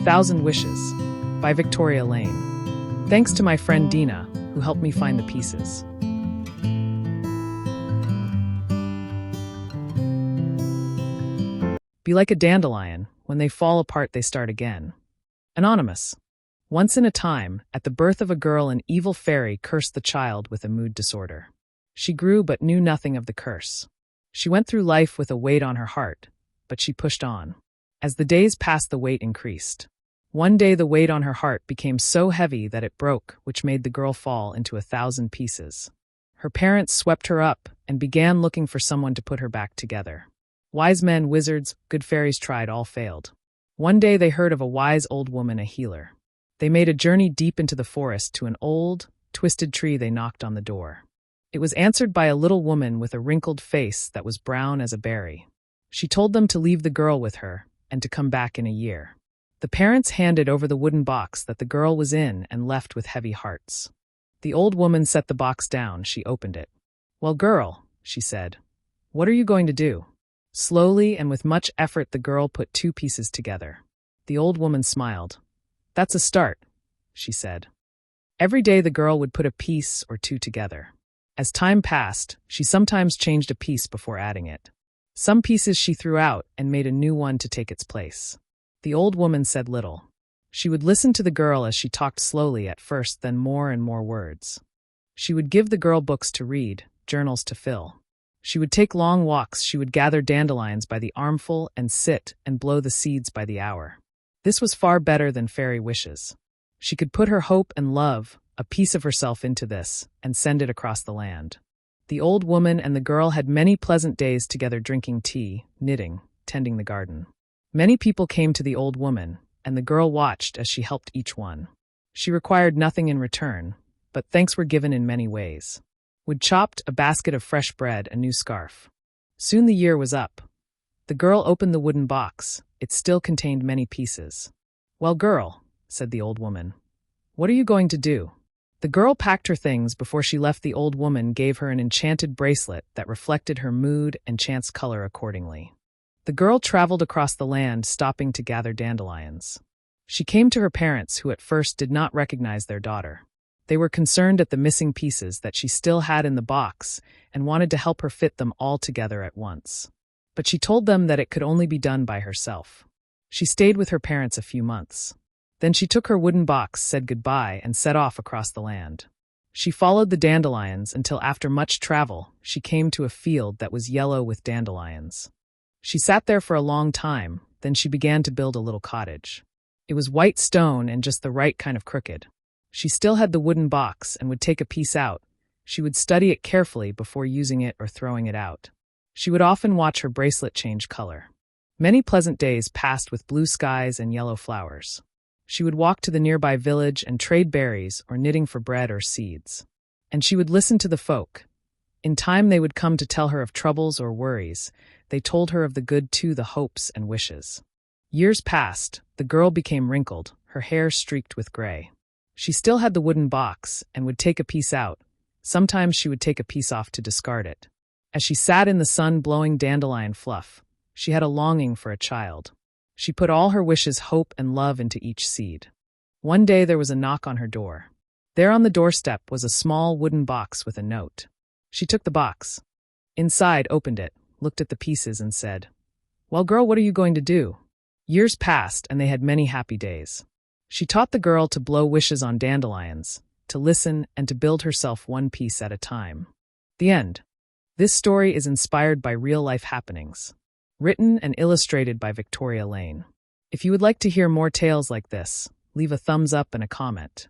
1,000 Wishes by Victoria Lane. Thanks to my friend Dina, who helped me find the pieces. Be like a dandelion. When they fall apart, they start again. Anonymous. Once in a time, at the birth of a girl, an evil fairy cursed the child with a mood disorder. She grew but knew nothing of the curse. She went through life with a weight on her heart, but she pushed on. As the days passed, the weight increased. One day the weight on her heart became so heavy that it broke, which made the girl fall into 1,000 pieces. Her parents swept her up and began looking for someone to put her back together. Wise men, wizards, good fairies tried, all failed. One day they heard of a wise old woman, a healer. They made a journey deep into the forest to an old, twisted tree. They knocked on the door. It was answered by a little woman with a wrinkled face that was brown as a berry. She told them to leave the girl with her and to come back in a year. The parents handed over the wooden box that the girl was in and left with heavy hearts. The old woman set the box down. She opened it. "Well, girl," she said, "what are you going to do?" Slowly and with much effort, the girl put 2 pieces together. The old woman smiled. "That's a start," she said. Every day the girl would put a piece or 2 together. As time passed, she sometimes changed a piece before adding it. Some pieces she threw out and made a new one to take its place. The old woman said little. She would listen to the girl as she talked slowly at first, then more and more words. She would give the girl books to read, journals to fill. She would take long walks. She would gather dandelions by the armful and sit and blow the seeds by the hour. This was far better than fairy wishes. She could put her hope and love, a piece of herself, into this and send it across the land. The old woman and the girl had many pleasant days together, drinking tea, knitting, tending the garden. Many people came to the old woman, and the girl watched as she helped each one. She required nothing in return, but thanks were given in many ways. Wood chopped, a basket of fresh bread, a new scarf. Soon the year was up. The girl opened the wooden box. It still contained many pieces. "Well, girl," said the old woman, "what are you going to do?" The girl packed her things. Before she left, the old woman gave her an enchanted bracelet that reflected her mood and chance color accordingly. The girl traveled across the land, stopping to gather dandelions. She came to her parents, who at first did not recognize their daughter. They were concerned at the missing pieces that she still had in the box and wanted to help her fit them all together at once. But she told them that it could only be done by herself. She stayed with her parents a few months. Then she took her wooden box, said goodbye, and set off across the land. She followed the dandelions until, after much travel, she came to a field that was yellow with dandelions. She sat there for a long time, then she began to build a little cottage. It was white stone and just the right kind of crooked. She still had the wooden box and would take a piece out. She would study it carefully before using it or throwing it out. She would often watch her bracelet change color. Many pleasant days passed with blue skies and yellow flowers. She would walk to the nearby village and trade berries or knitting for bread or seeds. And she would listen to the folk. In time they would come to tell her of troubles or worries. They told her of the good too, the hopes and wishes. Years passed. The girl became wrinkled, her hair streaked with gray. She still had the wooden box and would take a piece out. Sometimes she would take a piece off to discard it. As she sat in the sun blowing dandelion fluff, she had a longing for a child. She put all her wishes, hope, and love into each seed. One day there was a knock on her door. There on the doorstep was a small wooden box with a note. She took the box. Inside, opened it, looked at the pieces, and said, "Well, girl, what are you going to do?" Years passed, and they had many happy days. She taught the girl to blow wishes on dandelions, to listen, and to build herself one piece at a time. The end. This story is inspired by real-life happenings. Written and illustrated by Victoria Lane. If you would like to hear more tales like this, leave a thumbs up and a comment.